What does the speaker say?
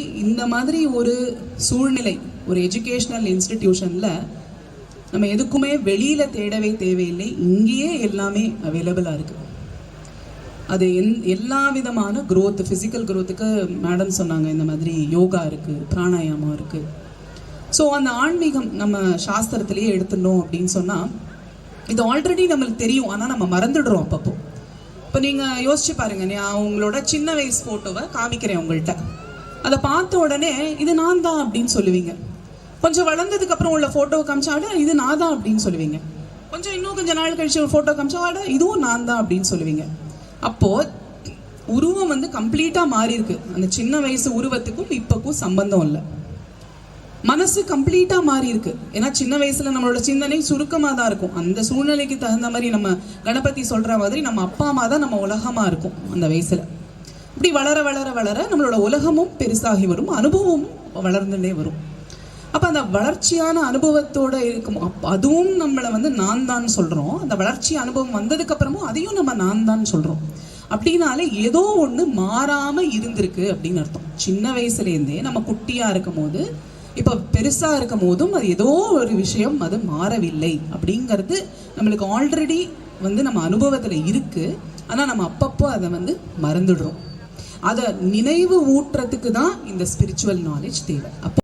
இந்த மாதிரி ஒரு சூழ்நிலை, ஒரு எஜுகேஷனல் இன்ஸ்டிடியூஷன்ல நம்ம எதுக்குமே வெளியில தேடவே தேவையில்லை. இங்கேயே எல்லாமே அவைலபிளா இருக்கு. அது எல்லா விதமான growth, ஃபிசிக்கல் growthக்கு மேடம் சொன்னாங்க, இந்த மாதிரி யோகா இருக்கு, பிராணாயாமம் இருக்கு. ஸோ அந்த ஆன்மீகம் நம்ம சாஸ்திரத்திலேயே எடுத்துடணும் அப்படின்னு சொன்னா, இது ஆல்ரெடி நம்மளுக்கு தெரியும், ஆனால் நம்ம மறந்துடுறோம் அப்பப்போ. இப்போ நீங்கள் யோசிச்சு பாருங்க, நான் உங்களோட சின்ன வயசு ஃபோட்டோவை காமிக்கிறேன் உங்கள்கிட்ட. அதை பார்த்த உடனே இது நான் தான் அப்படின்னு சொல்லுவீங்க. கொஞ்சம் வளர்ந்ததுக்கு அப்புறம் உள்ள ஃபோட்டோவை காமிச்சாட இது நான் தான் அப்படின்னு சொல்லுவீங்க. இன்னும் கொஞ்சம் நாள் கழிச்சு ஒரு ஃபோட்டோ காமிச்சாட இதுவும் நான் தான் அப்படின்னு சொல்லுவீங்க. அப்போ உருவம் கம்ப்ளீட்டாக மாறி இருக்கு. அந்த சின்ன வயசு உருவத்துக்கும் இப்போக்கும் சம்பந்தம் இல்லை. மனசு கம்ப்ளீட்டாக மாறி இருக்கு. ஏன்னா சின்ன வயசுல நம்மளோட சிந்தனை சுருக்கமாக தான் இருக்கும். அந்த சூழ்நிலைக்கு தகுந்த மாதிரி நம்ம கணபதி சொல்ற மாதிரி நம்ம அப்பா அம்மா தான் நம்ம உலகமா இருக்கும் அந்த வயசுல. இப்படி வளர வளர வளர நம்மளோட உலகமும் பெருசாகி வரும், அனுபவமும் வளர்ந்துட்டே வரும். அப்போ அந்த வளர்ச்சியான அனுபவத்தோட இருக்கும், அதுவும் நம்மளை நான் தான் சொல்றோம். அந்த வளர்ச்சி அனுபவம் வந்ததுக்கு அப்புறமும் அதையும் நம்ம நான் தான் சொல்றோம். அப்படின்னாலே ஏதோ ஒன்று மாறாம இருந்திருக்கு அப்படின்னு அர்த்தம். சின்ன வயசுலேருந்தே நம்ம குட்டியா இருக்கும் போது இப்போ பெருசா இருக்கும் போதும் அது ஏதோ ஒரு விஷயம் அது மாறவில்லை அப்படிங்கிறது நம்மளுக்கு ஆல்ரெடி நம்ம அனுபவத்தில் இருக்கு. ஆனால் நம்ம அப்பப்போ அதை மறந்துடுறோம். அதை நினைவு ஊட்டுறதுக்கு தான் இந்த ஸ்பிரிச்சுவல் நாலேஜ் தேவை. அப்போ